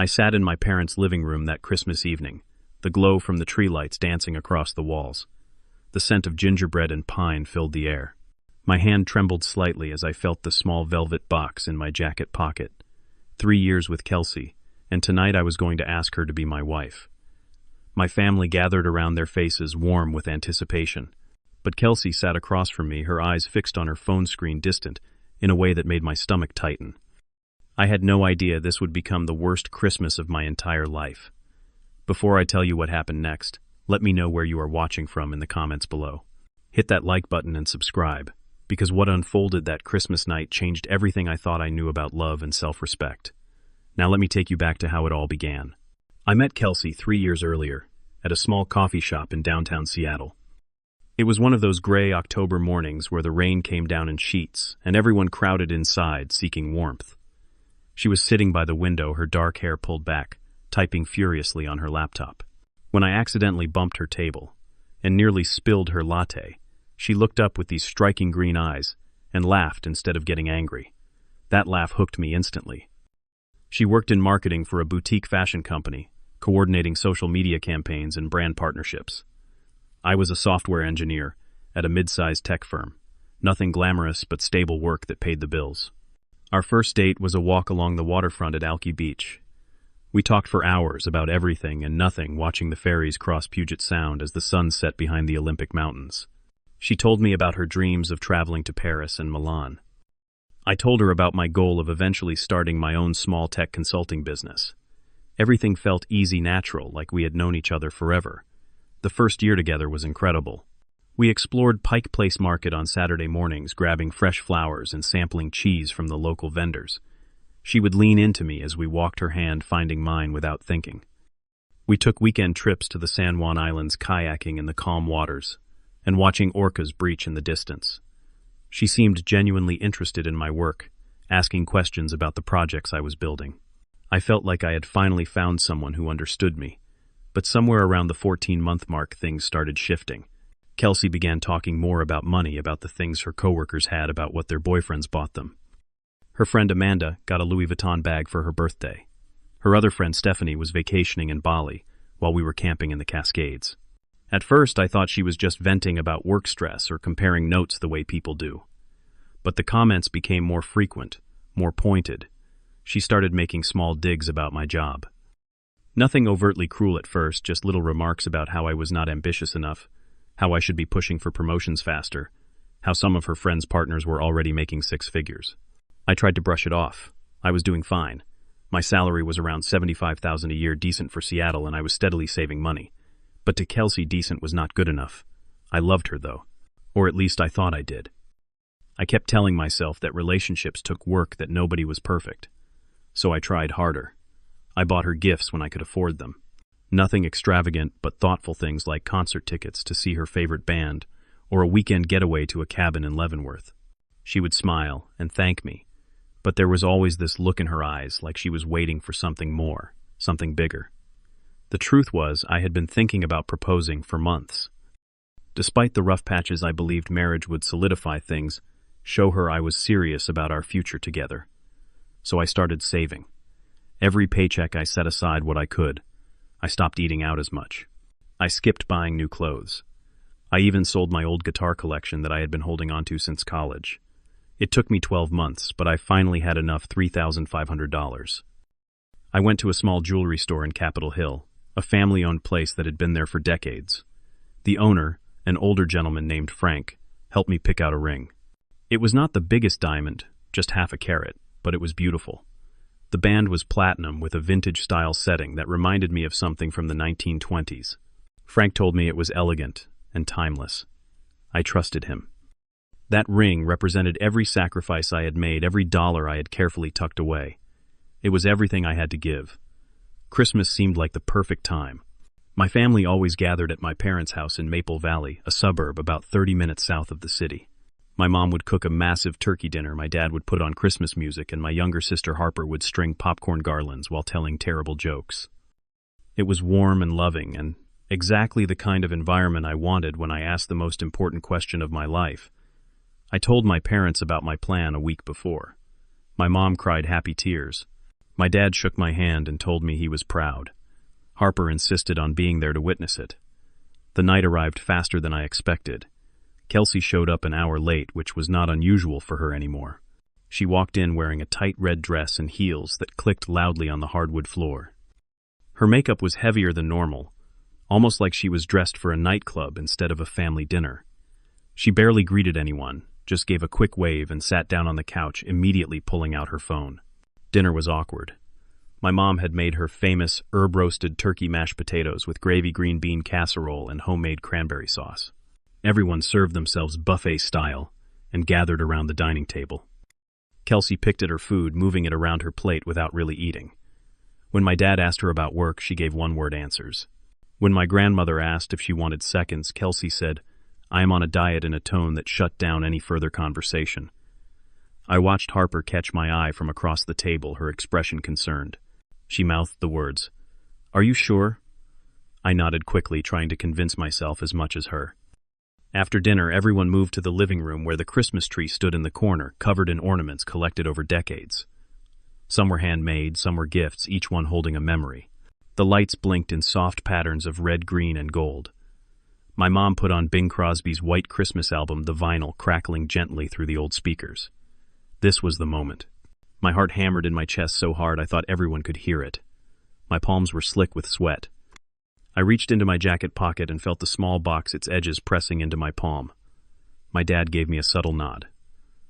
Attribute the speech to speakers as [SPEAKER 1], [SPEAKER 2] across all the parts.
[SPEAKER 1] I sat in my parents' living room that Christmas evening, the glow from the tree lights dancing across the walls. The scent of gingerbread and pine filled the air. My hand trembled slightly as I felt the small velvet box in my jacket pocket. 3 years with Kelsey, and tonight I was going to ask her to be my wife. My family gathered around, their faces warm with anticipation. But Kelsey sat across from me, her eyes fixed on her phone screen, distant, in a way that made my stomach tighten. I had no idea this would become the worst Christmas of my entire life. Before I tell you what happened next, let me know where you are watching from in the comments below. Hit that like button and subscribe, because what unfolded that Christmas night changed everything I thought I knew about love and self-respect. Now let me take you back to how it all began. I met Kelsey 3 years earlier, at a small coffee shop in downtown Seattle. It was one of those gray October mornings where the rain came down in sheets and everyone crowded inside seeking warmth. She was sitting by the window, her dark hair pulled back, typing furiously on her laptop. When I accidentally bumped her table and nearly spilled her latte, she looked up with these striking green eyes and laughed instead of getting angry. That laugh hooked me instantly. She worked in marketing for a boutique fashion company, coordinating social media campaigns and brand partnerships. I was a software engineer at a mid-sized tech firm. Nothing glamorous, but stable work that paid the bills. Our first date was a walk along the waterfront at Alki Beach. We talked for hours about everything and nothing, watching the ferries cross Puget Sound as the sun set behind the Olympic Mountains. She told me about her dreams of traveling to Paris and Milan. I told her about my goal of eventually starting my own small tech consulting business. Everything felt easy, natural, like we had known each other forever. The first year together was incredible. We explored Pike Place Market on Saturday mornings, grabbing fresh flowers and sampling cheese from the local vendors. She would lean into me as we walked, her hand finding mine without thinking. We took weekend trips to the San Juan Islands, kayaking in the calm waters and watching orcas breach in the distance. She seemed genuinely interested in my work, asking questions about the projects I was building. I felt like I had finally found someone who understood me. But somewhere around the 14-month mark, things started shifting. Kelsey began talking more about money, about the things her coworkers had, about what their boyfriends bought them. Her friend Amanda got a Louis Vuitton bag for her birthday. Her other friend Stephanie was vacationing in Bali while we were camping in the Cascades. At first, I thought she was just venting about work stress or comparing notes the way people do. But the comments became more frequent, more pointed. She started making small digs about my job. Nothing overtly cruel at first, just little remarks about how I was not ambitious enough, how I should be pushing for promotions faster, how some of her friends' partners were already making 6 figures. I tried to brush it off. I was doing fine. My salary was around $75,000 a year, decent for Seattle, and I was steadily saving money. But to Kelsey, decent was not good enough. I loved her, though. Or at least I thought I did. I kept telling myself that relationships took work, that nobody was perfect. So I tried harder. I bought her gifts when I could afford them. Nothing extravagant, but thoughtful things like concert tickets to see her favorite band or a weekend getaway to a cabin in Leavenworth. She would smile and thank me, but there was always this look in her eyes like she was waiting for something more, something bigger. The truth was, I had been thinking about proposing for months. Despite the rough patches, I believed marriage would solidify things, show her I was serious about our future together. So I started saving. Every paycheck I set aside what I could. I stopped eating out as much. I skipped buying new clothes. I even sold my old guitar collection that I had been holding onto since college. It took me 12 months, but I finally had enough $3,500. I went to a small jewelry store in Capitol Hill, a family-owned place that had been there for decades. The owner, an older gentleman named Frank, helped me pick out a ring. It was not the biggest diamond, just half a carat, but it was beautiful. The band was platinum with a vintage-style setting that reminded me of something from the 1920s. Frank told me it was elegant and timeless. I trusted him. That ring represented every sacrifice I had made, every dollar I had carefully tucked away. It was everything I had to give. Christmas seemed like the perfect time. My family always gathered at my parents' house in Maple Valley, a suburb about 30 minutes south of the city. My mom would cook a massive turkey dinner, my dad would put on Christmas music, and my younger sister Harper would string popcorn garlands while telling terrible jokes. It was warm and loving, and exactly the kind of environment I wanted when I asked the most important question of my life. I told my parents about my plan a week before. My mom cried happy tears. My dad shook my hand and told me he was proud. Harper insisted on being there to witness it. The night arrived faster than I expected. Kelsey showed up an hour late, which was not unusual for her anymore. She walked in wearing a tight red dress and heels that clicked loudly on the hardwood floor. Her makeup was heavier than normal, almost like she was dressed for a nightclub instead of a family dinner. She barely greeted anyone, just gave a quick wave and sat down on the couch, immediately pulling out her phone. Dinner was awkward. My mom had made her famous herb-roasted turkey mashed potatoes with gravy green bean casserole and homemade cranberry sauce. Everyone served themselves buffet style and gathered around the dining table. Kelsey picked at her food, moving it around her plate without really eating. When my dad asked her about work, she gave one-word answers. When my grandmother asked if she wanted seconds, Kelsey said, "I am on a diet," in a tone that shut down any further conversation. I watched Harper catch my eye from across the table, her expression concerned. She mouthed the words, "Are you sure?" I nodded quickly, trying to convince myself as much as her. After dinner, everyone moved to the living room where the Christmas tree stood in the corner, covered in ornaments collected over decades. Some were handmade, some were gifts, each one holding a memory. The lights blinked in soft patterns of red, green, and gold. My mom put on Bing Crosby's White Christmas album, the vinyl crackling gently through the old speakers. This was the moment. My heart hammered in my chest so hard I thought everyone could hear it. My palms were slick with sweat. I reached into my jacket pocket and felt the small box, its edges pressing into my palm. My dad gave me a subtle nod.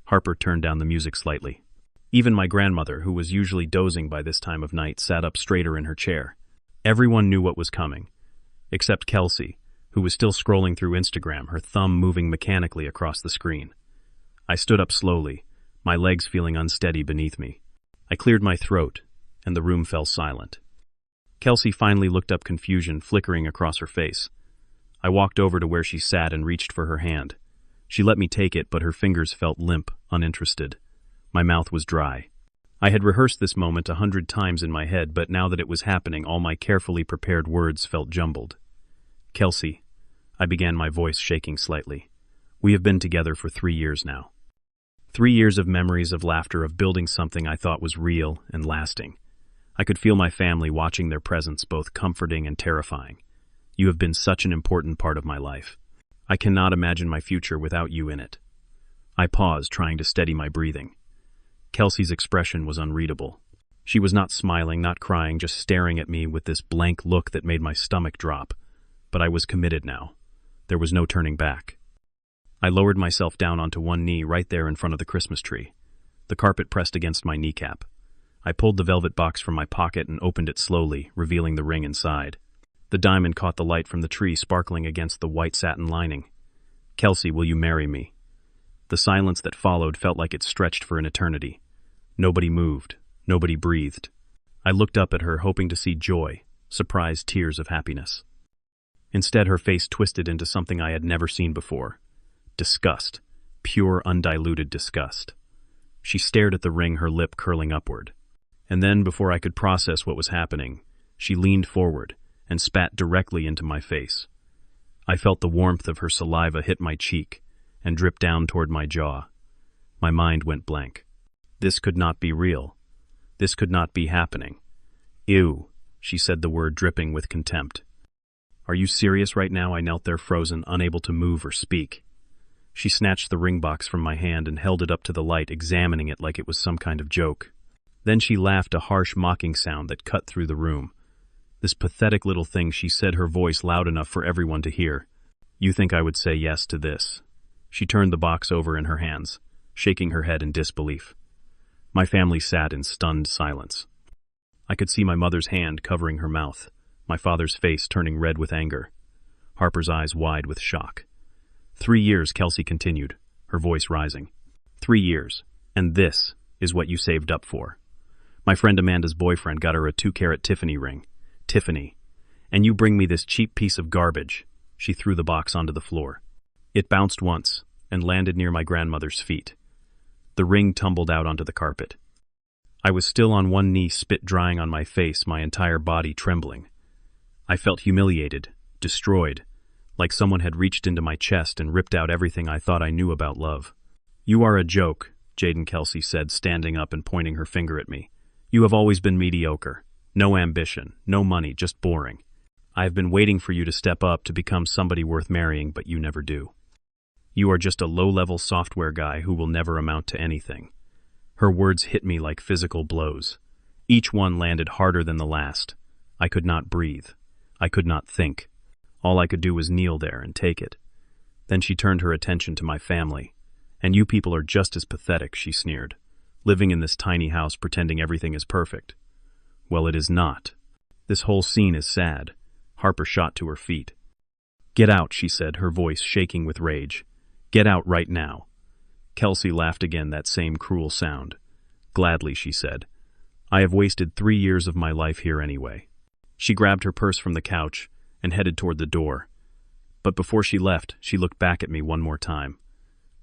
[SPEAKER 1] Harper turned down the music slightly. Even my grandmother, who was usually dozing by this time of night, sat up straighter in her chair. Everyone knew what was coming, except Kelsey, who was still scrolling through Instagram, her thumb moving mechanically across the screen. I stood up slowly, my legs feeling unsteady beneath me. I cleared my throat, and the room fell silent. Kelsey finally looked up, confusion flickering across her face. I walked over to where she sat and reached for her hand. She let me take it, but her fingers felt limp, uninterested. My mouth was dry. I had rehearsed this moment 100 times in my head, but now that it was happening, all my carefully prepared words felt jumbled. "Kelsey," I began, my voice shaking slightly. "We have been together for 3 years now. 3 years of memories, of laughter, of building something I thought was real and lasting. I could feel my family watching, their presence both comforting and terrifying. You have been such an important part of my life. I cannot imagine my future without you in it." I paused, trying to steady my breathing. Kelsey's expression was unreadable. She was not smiling, not crying, just staring at me with this blank look that made my stomach drop. But I was committed now. There was no turning back. I lowered myself down onto one knee right there in front of the Christmas tree. The carpet pressed against my kneecap. I pulled the velvet box from my pocket and opened it slowly, revealing the ring inside. The diamond caught the light from the tree, sparkling against the white satin lining. "Kelsey, will you marry me?" The silence that followed felt like it stretched for an eternity. Nobody moved. Nobody breathed. I looked up at her, hoping to see joy, surprised tears of happiness. Instead, her face twisted into something I had never seen before. Disgust. Pure, undiluted disgust. She stared at the ring, her lip curling upward. And then, before I could process what was happening, she leaned forward and spat directly into my face. I felt the warmth of her saliva hit my cheek and drip down toward my jaw. My mind went blank. This could not be real. This could not be happening. "Ew," she said, the word dripping with contempt. "Are you serious right now?" I knelt there, frozen, unable to move or speak. She snatched the ring box from my hand and held it up to the light, examining it like it was some kind of joke. Then she laughed, a harsh, mocking sound that cut through the room. "This pathetic little thing," she said, her voice loud enough for everyone to hear. "You think I would say yes to this?" She turned the box over in her hands, shaking her head in disbelief. My family sat in stunned silence. I could see my mother's hand covering her mouth, my father's face turning red with anger, Harper's eyes wide with shock. 3 years, Kelsey continued, her voice rising. 3 years, and this is what you saved up for. My friend Amanda's boyfriend got her a 2-carat Tiffany ring. Tiffany. And you bring me this cheap piece of garbage. She threw the box onto the floor. It bounced once and landed near my grandmother's feet. The ring tumbled out onto the carpet. I was still on one knee, spit drying on my face, my entire body trembling. I felt humiliated, destroyed, like someone had reached into my chest and ripped out everything I thought I knew about love. "You are a joke," Jaden Kelsey said, standing up and pointing her finger at me. You have always been mediocre. No ambition, no money, just boring. I have been waiting for you to step up to become somebody worth marrying, but you never do. You are just a low-level software guy who will never amount to anything." Her words hit me like physical blows. Each one landed harder than the last. I could not breathe. I could not think. All I could do was kneel there and take it. Then she turned her attention to my family. "And you people are just as pathetic," she sneered, "living in this tiny house pretending everything is perfect. Well, it is not. This whole scene is sad." Harper shot to her feet. "Get out," she said, her voice shaking with rage. "Get out right now." Kelsey laughed again, that same cruel sound. "Gladly," she said. "I have wasted 3 years of my life here anyway." She grabbed her purse from the couch and headed toward the door. But before she left, she looked back at me one more time.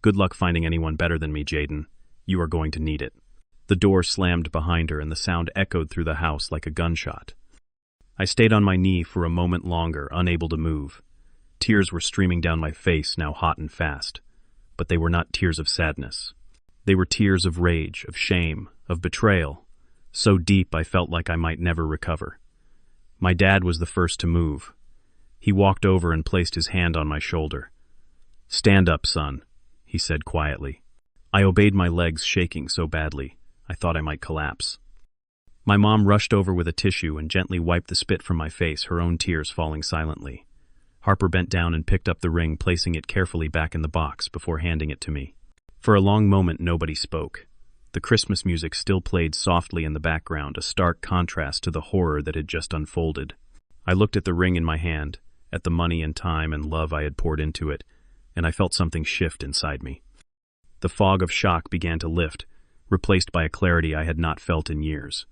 [SPEAKER 1] "Good luck finding anyone better than me, Jaden. You are going to need it." The door slammed behind her and the sound echoed through the house like a gunshot. I stayed on my knee for a moment longer, unable to move. Tears were streaming down my face, now hot and fast. But they were not tears of sadness. They were tears of rage, of shame, of betrayal. So deep I felt like I might never recover. My dad was the first to move. He walked over and placed his hand on my shoulder. "Stand up, son," he said quietly. I obeyed, my legs shaking so badly I thought I might collapse. My mom rushed over with a tissue and gently wiped the spit from my face, her own tears falling silently. Harper bent down and picked up the ring, placing it carefully back in the box before handing it to me. For a long moment nobody spoke. The Christmas music still played softly in the background, a stark contrast to the horror that had just unfolded. I looked at the ring in my hand, at the money and time and love I had poured into it, and I felt something shift inside me. The fog of shock began to lift, replaced by a clarity I had not felt in years.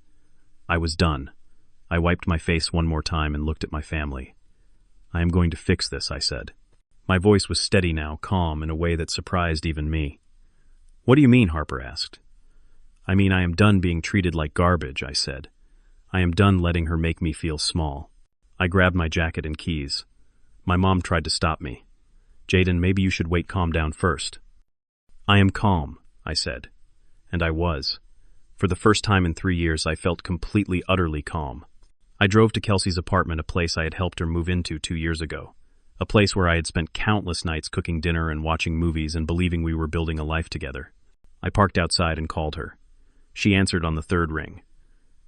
[SPEAKER 1] I was done. I wiped my face one more time and looked at my family. "I am going to fix this," I said. My voice was steady now, calm in a way that surprised even me. "What do you mean?" Harper asked. "I mean, I am done being treated like garbage," I said. "I am done letting her make me feel small." I grabbed my jacket and keys. My mom tried to stop me. "Jaden, maybe you should calm down first." "I am calm," I said. And I was. For the first time in 3 years, I felt completely, utterly calm. I drove to Kelsey's apartment, a place I had helped her move into 2 years ago. A place where I had spent countless nights cooking dinner and watching movies and believing we were building a life together. I parked outside and called her. She answered on the third ring.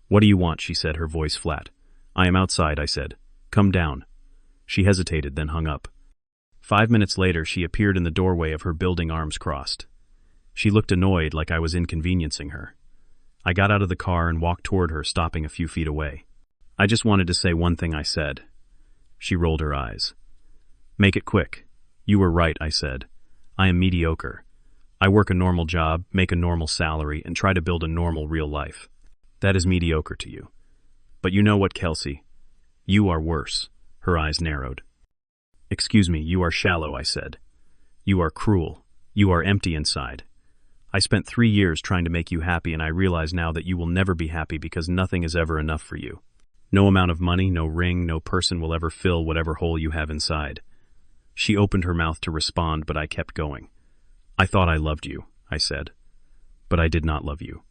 [SPEAKER 1] "What do you want?" she said, her voice flat. "I am outside," I said. "Come down." She hesitated, then hung up. 5 minutes later, she appeared in the doorway of her building, arms crossed. She looked annoyed, like I was inconveniencing her. I got out of the car and walked toward her, stopping a few feet away. "I just wanted to say one thing," I said. She rolled her eyes. "Make it quick." "You were right," I said. "I am mediocre. I work a normal job, make a normal salary, and try to build a normal real life. That is mediocre to you. But you know what, Kelsey? You are worse." Her eyes narrowed. "Excuse me, you are shallow," I said. "You are cruel. You are empty inside. I spent 3 years trying to make you happy, and I realize now that you will never be happy because nothing is ever enough for you. No amount of money, no ring, no person will ever fill whatever hole you have inside." She opened her mouth to respond, but I kept going. "I thought I loved you," I said. "But I did not love you.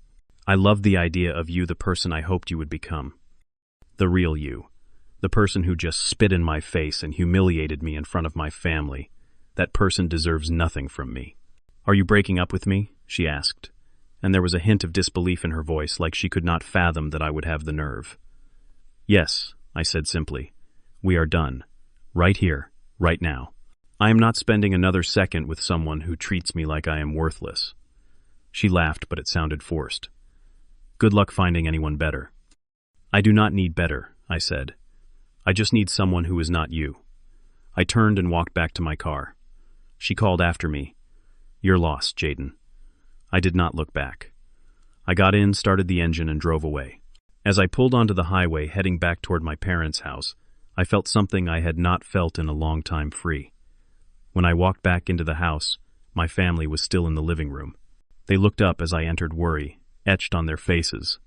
[SPEAKER 1] I loved the idea of you, the person I hoped you would become. The real you. The person who just spit in my face and humiliated me in front of my family. That person deserves nothing from me." "Are you breaking up with me?" she asked, and there was a hint of disbelief in her voice, like she could not fathom that I would have the nerve. "Yes," I said simply. "We are done. Right here, right now. I am not spending another second with someone who treats me like I am worthless." She laughed, but it sounded forced. "Good luck finding anyone better." "I do not need better," I said. "I just need someone who is not you." I turned and walked back to my car. She called after me, "You're lost, Jaden." I did not look back. I got in, started the engine, and drove away. As I pulled onto the highway heading back toward my parents' house, I felt something I had not felt in a long time, free. When I walked back into the house, my family was still in the living room. They looked up as I entered, worry etched on their faces.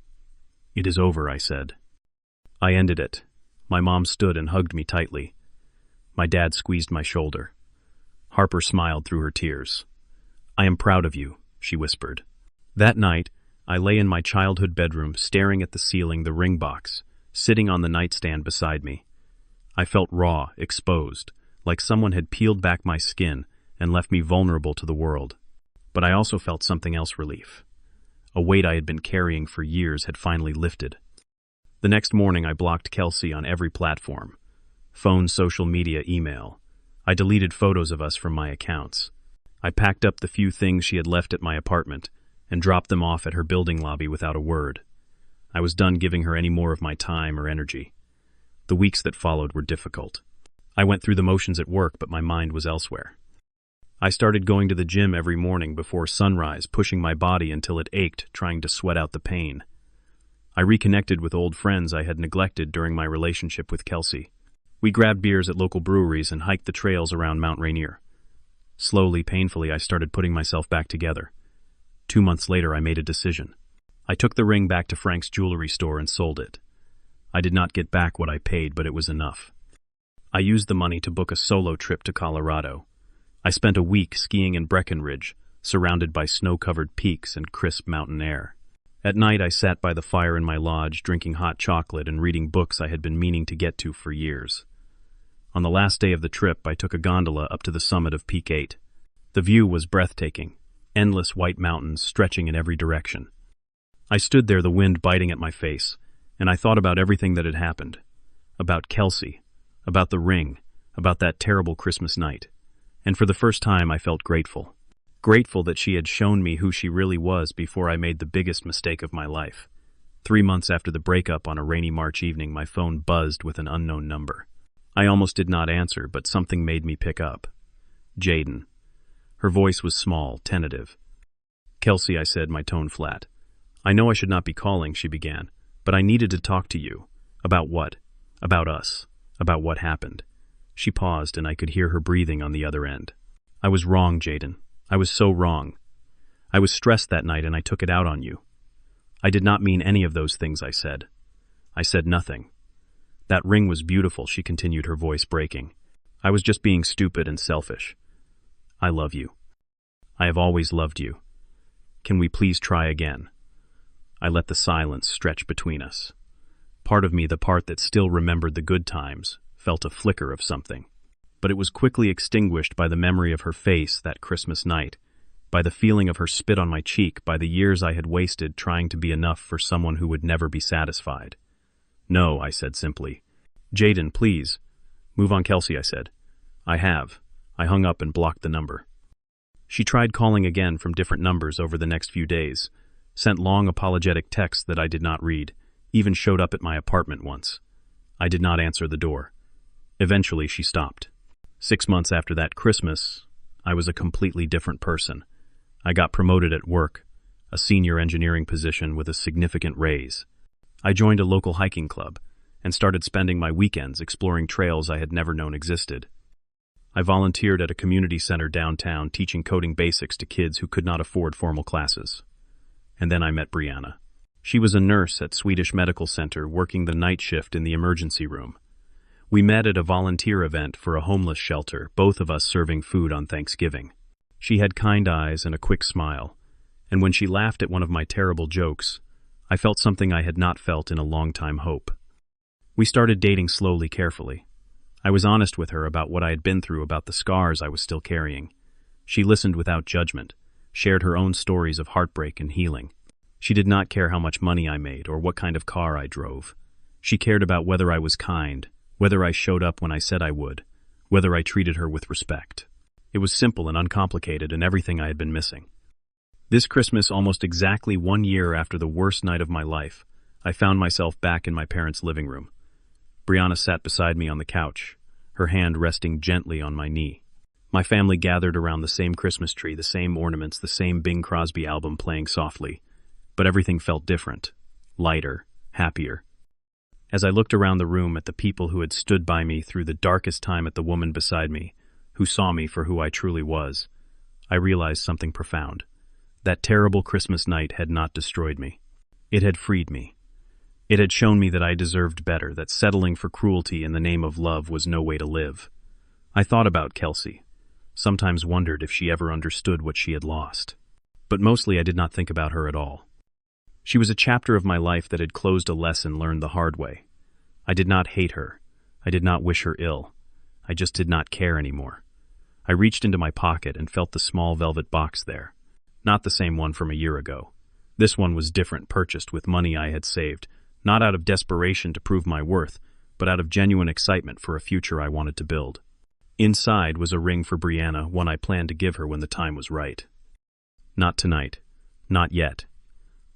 [SPEAKER 1] "It is over," I said. I ended it. My mom stood and hugged me tightly. My dad squeezed my shoulder. Harper smiled through her tears. "I am proud of you," she whispered. That night, I lay in my childhood bedroom, staring at the ceiling, the ring box, sitting on the nightstand beside me. I felt raw, exposed, like someone had peeled back my skin and left me vulnerable to the world. But I also felt something else: relief. A weight I had been carrying for years had finally lifted. The next morning I blocked Kelsey on every platform. Phone, social media, email. I deleted photos of us from my accounts. I packed up the few things she had left at my apartment and dropped them off at her building lobby without a word. I was done giving her any more of my time or energy. The weeks that followed were difficult. I went through the motions at work, but my mind was elsewhere. I started going to the gym every morning before sunrise, pushing my body until it ached, trying to sweat out the pain. I reconnected with old friends I had neglected during my relationship with Kelsey. We grabbed beers at local breweries and hiked the trails around Mount Rainier. Slowly, painfully, I started putting myself back together. 2 months later, I made a decision. I took the ring back to Frank's jewelry store and sold it. I did not get back what I paid, but it was enough. I used the money to book a solo trip to Colorado. I spent a week skiing in Breckenridge, surrounded by snow-covered peaks and crisp mountain air. At night, I sat by the fire in my lodge, drinking hot chocolate and reading books I had been meaning to get to for years. On the last day of the trip, I took a gondola up to the summit of Peak 8. The view was breathtaking, endless white mountains stretching in every direction. I stood there, the wind biting at my face, and I thought about everything that had happened. About Kelsey, about the ring, about that terrible Christmas night. And for the first time, I felt grateful. Grateful that she had shown me who she really was before I made the biggest mistake of my life. 3 months after the breakup, on a rainy March evening, my phone buzzed with an unknown number. I almost did not answer, but something made me pick up. Jaden. Her voice was small, tentative. "Kelsey," I said, my tone flat. "I know I should not be calling," she began, "but I needed to talk to you." "About what?" "About us. About what happened." She paused, and I could hear her breathing on the other end. "I was wrong, Jaden. I was so wrong. I was stressed that night, and I took it out on you." "I did not mean any of those things," I said. "I said nothing." "That ring was beautiful," she continued, her voice breaking. "I was just being stupid and selfish. I love you. I have always loved you. Can we please try again?" I let the silence stretch between us. Part of me, the part that still remembered the good times, felt a flicker of something. But it was quickly extinguished by the memory of her face that Christmas night, by the feeling of her spit on my cheek, by the years I had wasted trying to be enough for someone who would never be satisfied. "No," I said simply. "Jaden, please." "Move on, Kelsey," I said. "I have." I hung up and blocked the number. She tried calling again from different numbers over the next few days, sent long apologetic texts that I did not read, even showed up at my apartment once. I did not answer the door. Eventually, she stopped. 6 months after that Christmas, I was a completely different person. I got promoted at work, a senior engineering position with a significant raise. I joined a local hiking club and started spending my weekends exploring trails I had never known existed. I volunteered at a community center downtown, teaching coding basics to kids who could not afford formal classes. And then I met Brianna. She was a nurse at Swedish Medical Center, working the night shift in the emergency room. We met at a volunteer event for a homeless shelter, both of us serving food on Thanksgiving. She had kind eyes and a quick smile, and when she laughed at one of my terrible jokes, I felt something I had not felt in a long time: hope. We started dating slowly, carefully. I was honest with her about what I had been through, about the scars I was still carrying. She listened without judgment, shared her own stories of heartbreak and healing. She did not care how much money I made or what kind of car I drove. She cared about whether I was kind, whether I showed up when I said I would, whether I treated her with respect. It was simple and uncomplicated, and everything I had been missing. This Christmas, almost exactly 1 year after the worst night of my life, I found myself back in my parents' living room. Brianna sat beside me on the couch, her hand resting gently on my knee. My family gathered around the same Christmas tree, the same ornaments, the same Bing Crosby album playing softly. But everything felt different, lighter, happier. As I looked around the room at the people who had stood by me through the darkest time, at the woman beside me, who saw me for who I truly was, I realized something profound. That terrible Christmas night had not destroyed me. It had freed me. It had shown me that I deserved better, that settling for cruelty in the name of love was no way to live. I thought about Kelsey, sometimes wondered if she ever understood what she had lost. But mostly I did not think about her at all. She was a chapter of my life that had closed a lesson learned the hard way. I did not hate her. I did not wish her ill. I just did not care anymore. I reached into my pocket and felt the small velvet box there. Not the same one from a year ago. This one was different, purchased with money I had saved, not out of desperation to prove my worth, but out of genuine excitement for a future I wanted to build. Inside was a ring for Brianna, one I planned to give her when the time was right. Not tonight. Not yet.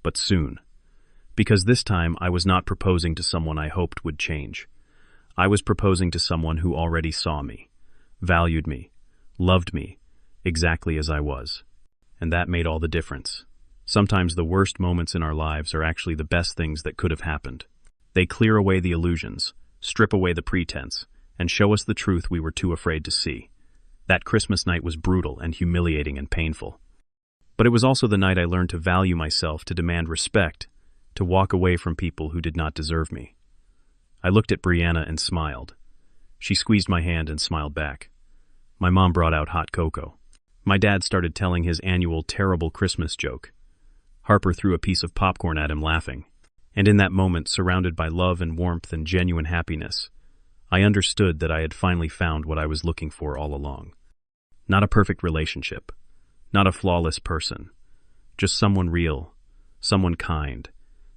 [SPEAKER 1] But soon. Because this time I was not proposing to someone I hoped would change. I was proposing to someone who already saw me, valued me, loved me, exactly as I was. And that made all the difference. Sometimes the worst moments in our lives are actually the best things that could have happened. They clear away the illusions, strip away the pretense, and show us the truth we were too afraid to see. That Christmas night was brutal and humiliating and painful. But it was also the night I learned to value myself, to demand respect, to walk away from people who did not deserve me. I looked at Brianna and smiled. She squeezed my hand and smiled back. My mom brought out hot cocoa. My dad started telling his annual terrible Christmas joke. Harper threw a piece of popcorn at him, laughing. And in that moment, surrounded by love and warmth and genuine happiness, I understood that I had finally found what I was looking for all along. Not a perfect relationship, not a flawless person, just someone real, someone kind,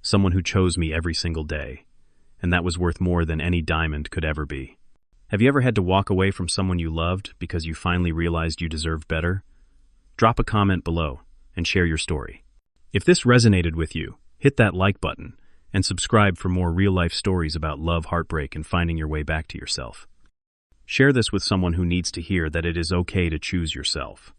[SPEAKER 1] someone who chose me every single day, and that was worth more than any diamond could ever be. Have you ever had to walk away from someone you loved because you finally realized you deserved better? Drop a comment below and share your story. If this resonated with you, hit that like button and subscribe for more real-life stories about love, heartbreak, and finding your way back to yourself. Share this with someone who needs to hear that it is okay to choose yourself,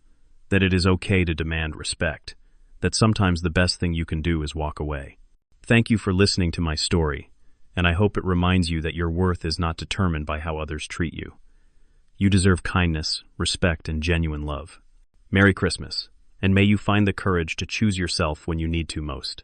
[SPEAKER 1] that it is okay to demand respect, that sometimes the best thing you can do is walk away. Thank you for listening to my story, and I hope it reminds you that your worth is not determined by how others treat you. You deserve kindness, respect, and genuine love. Merry Christmas, and may you find the courage to choose yourself when you need to most.